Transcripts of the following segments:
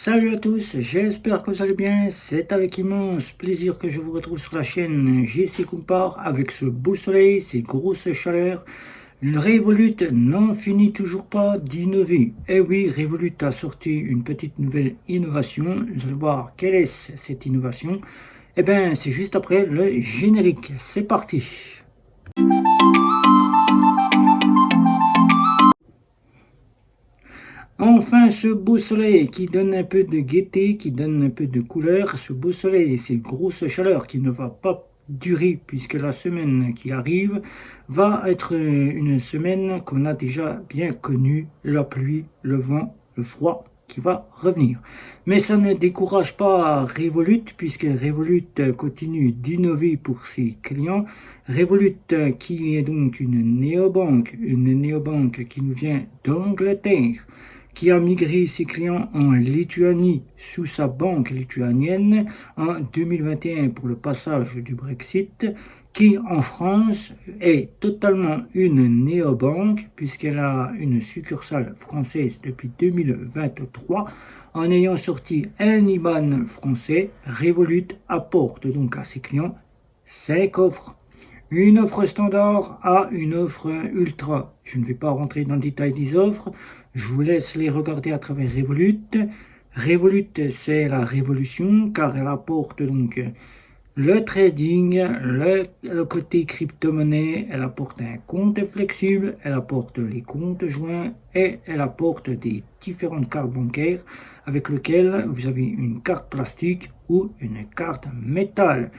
Salut à tous, j'espère que vous allez bien. C'est avec immense plaisir que je vous retrouve sur la chaîne JC Compare avec ce beau soleil, ces grosses chaleurs. Revolut n'en finit toujours pas d'innover. Eh oui, Revolut a sorti une petite nouvelle innovation. Vous allez voir quelle est cette innovation. Eh bien, c'est juste après le générique. C'est parti. Enfin, ce beau soleil qui donne un peu de gaieté, qui donne un peu de couleur, ce beau soleil et ces grosses chaleurs qui ne va pas durer puisque la semaine qui arrive va être une semaine qu'on a déjà bien connue, la pluie, le vent, le froid qui va revenir. Mais ça ne décourage pas Revolut puisque Revolut continue d'innover pour ses clients. Revolut qui est donc une néobanque qui nous vient d'Angleterre, qui a migré ses clients en Lituanie sous sa banque lituanienne en 2021 pour le passage du Brexit, qui en France est totalement une néobanque puisqu'elle a une succursale française depuis 2023. En ayant sorti un IBAN français, Revolut apporte donc à ses clients 5 offres. Une offre standard à une offre ultra. Je ne vais pas rentrer dans le détail des offres. Je vous laisse les regarder à travers Revolut. Revolut, c'est la révolution car elle apporte donc le trading, le côté crypto-monnaie, elle apporte un compte flexible, elle apporte les comptes joints et elle apporte des différentes cartes bancaires avec lesquelles vous avez une carte plastique ou une carte métal.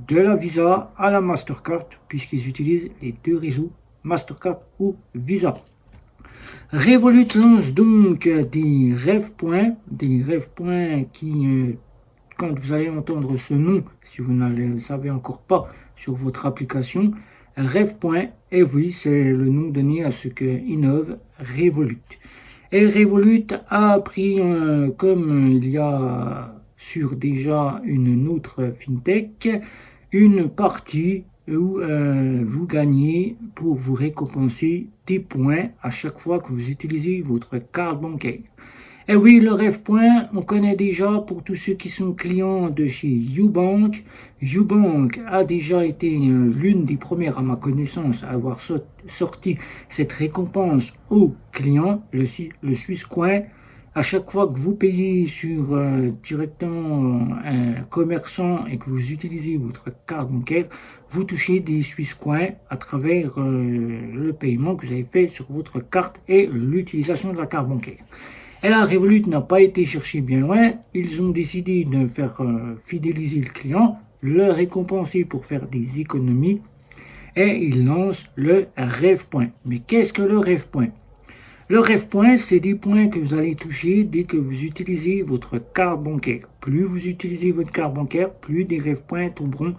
De la Visa à la Mastercard puisqu'ils utilisent les deux réseaux Mastercard ou Visa. Revolut lance donc des rêves-points qui, quand vous allez entendre ce nom, si vous ne le savez encore pas sur votre application, rêve-points, et oui, c'est le nom donné à ce que innove Revolut. Et Revolut a pris, comme il y a sur déjà une autre fintech, une partie où vous gagnez pour vous récompenser des points à chaque fois que vous utilisez votre carte bancaire. Et oui, le rêve point, on connaît déjà pour tous ceux qui sont clients de chez YouBank. YouBank a déjà été l'une des premières à ma connaissance à avoir sorti cette récompense aux clients, le Swisscoin. À chaque fois que vous payez sur directement un commerçant et que vous utilisez votre carte bancaire, vous touchez des Swisscoins à travers le paiement que vous avez fait sur votre carte et l'utilisation de la carte bancaire. Et la Revolut n'a pas été chercher bien loin. Ils ont décidé de faire fidéliser le client, le récompenser pour faire des économies et ils lancent le Rêve Point. Mais qu'est-ce que le Rêve Point ? Le rêve point, c'est des points que vous allez toucher dès que vous utilisez votre carte bancaire. Plus vous utilisez votre carte bancaire, plus des rêve points tomberont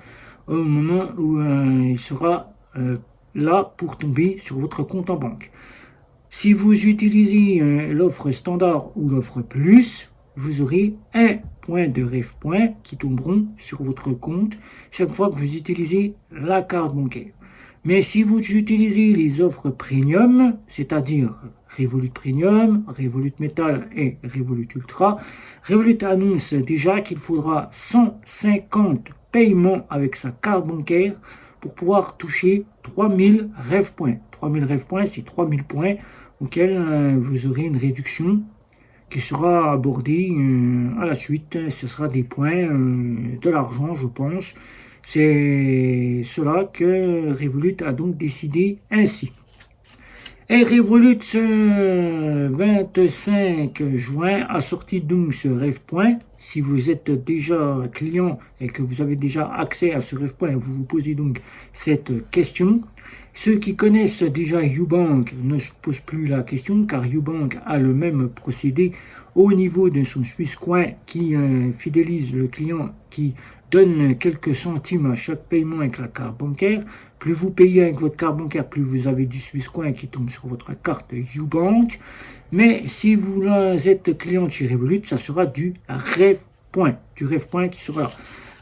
au moment où il sera là pour tomber sur votre compte en banque. Si vous utilisez l'offre standard ou l'offre plus, vous aurez un point de rêve point qui tomberont sur votre compte chaque fois que vous utilisez la carte bancaire. Mais si vous utilisez les offres premium, c'est-à-dire Revolut Premium, Revolut Metal et Revolut Ultra, Revolut annonce déjà qu'il faudra 150 paiements avec sa carte bancaire pour pouvoir toucher 3000 rêve points. 3000 rêve points, c'est 3000 points auxquels vous aurez une réduction qui sera abordée à la suite. Ce sera des points, de l'argent, je pense. C'est cela que Revolut a donc décidé ainsi. Et Revolut, ce 25 juin, a sorti donc ce rêve point. Si vous êtes déjà client et que vous avez déjà accès à ce rêve point, vous vous posez donc cette question. Ceux qui connaissent déjà YouBank ne se posent plus la question car YouBank a le même procédé au niveau de son Swisscoin qui fidélise le client, qui donne quelques centimes à chaque paiement avec la carte bancaire. Plus vous payez avec votre carte bancaire, plus vous avez du Swisscoin qui tombe sur votre carte YouBank. Mais si vous êtes client de chez Revolut, ça sera du rêve point qui sera là.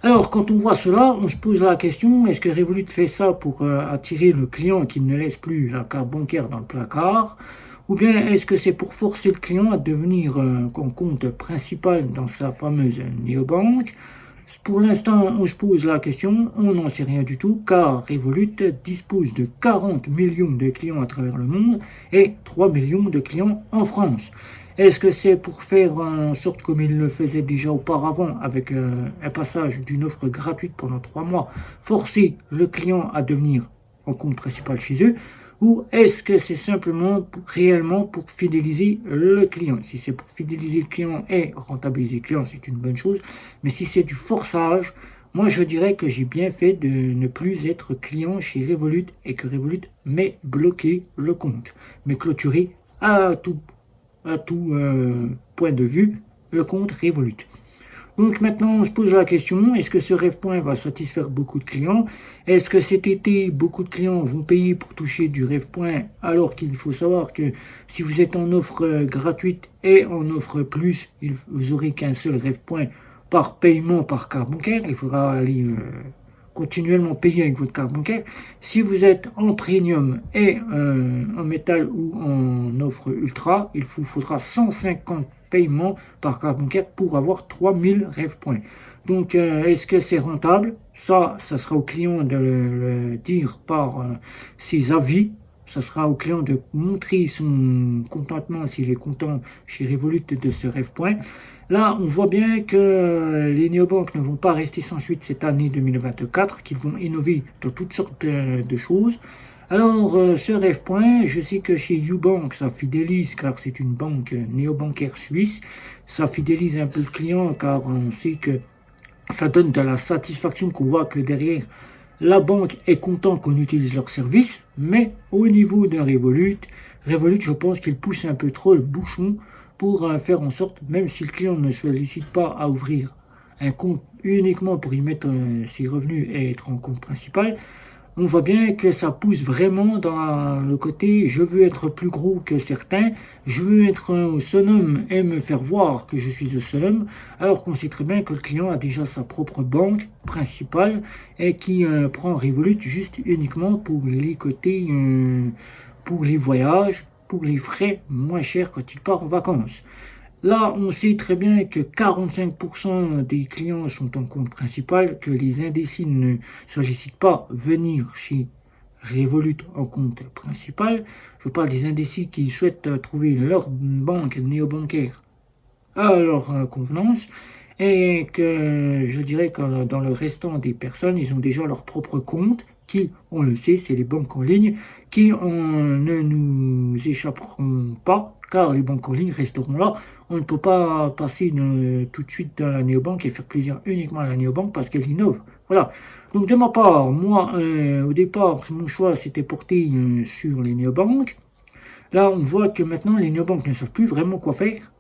Alors, quand on voit cela, on se pose la question, est-ce que Revolut fait ça pour attirer le client qui ne laisse plus la carte bancaire dans le placard ? Ou bien est-ce que c'est pour forcer le client à devenir un compte principal dans sa fameuse néobanque? Pour l'instant, on se pose la question, on n'en sait rien du tout, car Revolut dispose de 40 millions de clients à travers le monde et 3 millions de clients en France. Est-ce que c'est pour faire en sorte comme il le faisait déjà auparavant avec un passage d'une offre gratuite pendant 3 mois, forcer le client à devenir en compte principal chez eux? Ou est-ce que c'est simplement réellement pour fidéliser le client? Si c'est pour fidéliser le client et rentabiliser le client, c'est une bonne chose. Mais si c'est du forçage, moi je dirais que j'ai bien fait de ne plus être client chez Revolut et que Revolut m'ait bloqué le compte, m'ait clôturé à tout point de vue le compte Revolut. Donc maintenant, on se pose la question, est-ce que ce rêve-point va satisfaire beaucoup de clients? Est-ce que cet été, beaucoup de clients vont payer pour toucher du rêve-point, alors qu'il faut savoir que si vous êtes en offre gratuite et en offre plus, vous n'aurez qu'un seul rêve-point par paiement par carte bancaire. Il faudra aller continuellement payer avec votre carte bancaire. Si vous êtes en premium et en métal ou en offre ultra, il vous faudra 150 paiements par carte bancaire pour avoir 3000 rêve points. Donc, est-ce que c'est rentable? Ça sera au client de le dire par ses avis. Ça sera au client de montrer son contentement s'il est content chez Revolut de ce rêve point. Là, on voit bien que les néobanques ne vont pas rester sans suite cette année 2024, qu'ils vont innover dans toutes sortes de choses. Alors, ce rêve point, je sais que chez Ubank, ça fidélise, car c'est une banque néobancaire suisse. Ça fidélise un peu le client, car on sait que ça donne de la satisfaction qu'on voit que derrière, la banque est content qu'on utilise leur service. Mais au niveau de Revolut, je pense qu'il pousse un peu trop le bouchon pour faire en sorte, même si le client ne sollicite pas à ouvrir un compte uniquement pour y mettre ses revenus et être en compte principal, on voit bien que ça pousse vraiment dans le côté je veux être plus gros que certains, je veux être un seul homme et me faire voir que je suis le seul homme, alors qu'on sait très bien que le client a déjà sa propre banque principale et qui prend Revolut juste uniquement pour les côtés, pour les voyages, pour les frais moins chers quand il part en vacances. Là, on sait très bien que 45% des clients sont en compte principal, que les indécis ne sollicitent pas venir chez Revolut en compte principal. Je parle des indécis qui souhaitent trouver leur banque néobancaire à leur convenance. Et que je dirais que dans le restant des personnes, ils ont déjà leur propre compte, qui, on le sait, c'est les banques en ligne, qui ne nous échapperont pas, car les banques en ligne resteront là. On ne peut pas passer tout de suite dans la néobanque et faire plaisir uniquement à la néobanque parce qu'elle innove. Voilà. Donc de ma part, moi, au départ, mon choix s'était porté sur les néobanques. Là, on voit que maintenant, les néobanques ne savent plus vraiment quoi faire,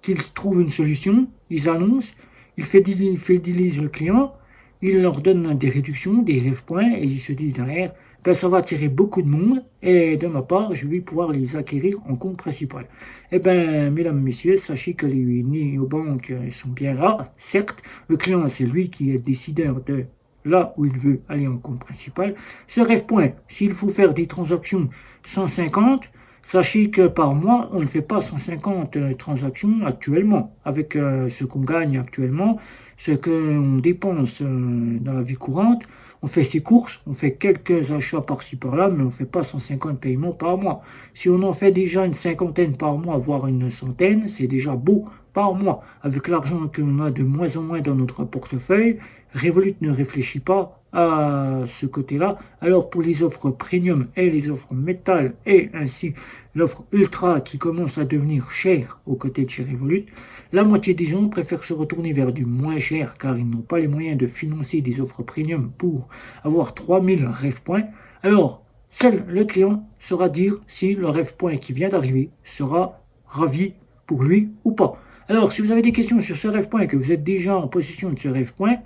qu'ils trouvent une solution, ils annoncent, ils fidélisent le client, ils leur donnent des réductions, des rêve points, et ils se disent derrière, ben ça va attirer beaucoup de monde, et de ma part, je vais pouvoir les acquérir en compte principal. Eh bien, mesdames, messieurs, sachez que les néobanques sont bien là. Certes, le client, c'est lui qui est décideur de là où il veut aller en compte principal. Ce rêve point, s'il faut faire des transactions 150, sachez que par mois, on ne fait pas 150 transactions actuellement. Avec ce qu'on gagne actuellement, ce qu'on dépense dans la vie courante, on fait ses courses, on fait quelques achats par-ci par-là, mais on ne fait pas 150 paiements par mois. Si on en fait déjà une cinquantaine par mois, voire une centaine, c'est déjà beau par mois. Avec l'argent que l'on a de moins en moins dans notre portefeuille, Revolut ne réfléchit pas à ce côté-là. Alors pour les offres premium et les offres métal et ainsi l'offre ultra qui commence à devenir chère aux côtés de chez Revolut, la moitié des gens préfèrent se retourner vers du moins cher car ils n'ont pas les moyens de financer des offres premium pour avoir 3000 rêve points. Alors, seul le client saura dire si le rêve point qui vient d'arriver sera ravi pour lui ou pas. Alors, si vous avez des questions sur ce rêve point et que vous êtes déjà en possession de ce rêve point,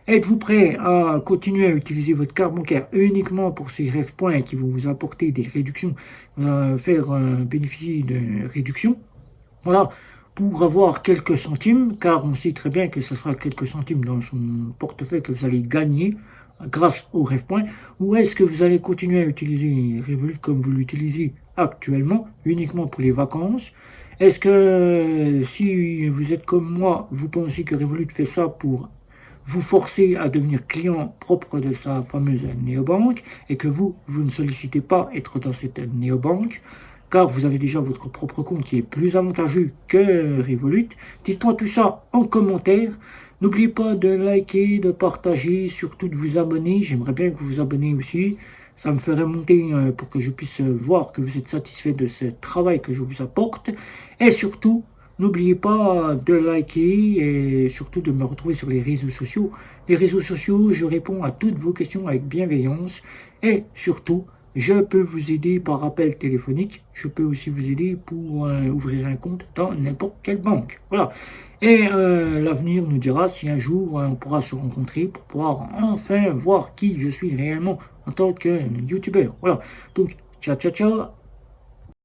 êtes-vous prêt à continuer à utiliser votre carte bancaire uniquement pour ces rêve points qui vont vous apporter des réductions, faire bénéficier de réductions? Voilà, pour avoir quelques centimes, car on sait très bien que ce sera quelques centimes dans son portefeuille que vous allez gagner grâce au rêve point, ou est-ce que vous allez continuer à utiliser Revolut comme vous l'utilisez actuellement, uniquement pour les vacances. Est-ce que si vous êtes comme moi, vous pensez que Revolut fait ça pour vous forcer à devenir client propre de sa fameuse néobanque et que vous ne sollicitez pas être dans cette néobanque car vous avez déjà votre propre compte qui est plus avantageux que Revolut. Dites-moi tout ça en commentaire. N'oubliez pas de liker, de partager, surtout de vous abonner. J'aimerais bien que vous vous abonnez aussi. Ça me ferait monter pour que je puisse voir que vous êtes satisfait de ce travail que je vous apporte. Et surtout, n'oubliez pas de liker et surtout de me retrouver sur les réseaux sociaux. Les réseaux sociaux, je réponds à toutes vos questions avec bienveillance. Et surtout, je peux vous aider par appel téléphonique. Je peux aussi vous aider pour ouvrir un compte dans n'importe quelle banque. Voilà. Et l'avenir nous dira si un jour on pourra se rencontrer pour pouvoir enfin voir qui je suis réellement en tant que youtubeur. Voilà. Donc, ciao, ciao, ciao.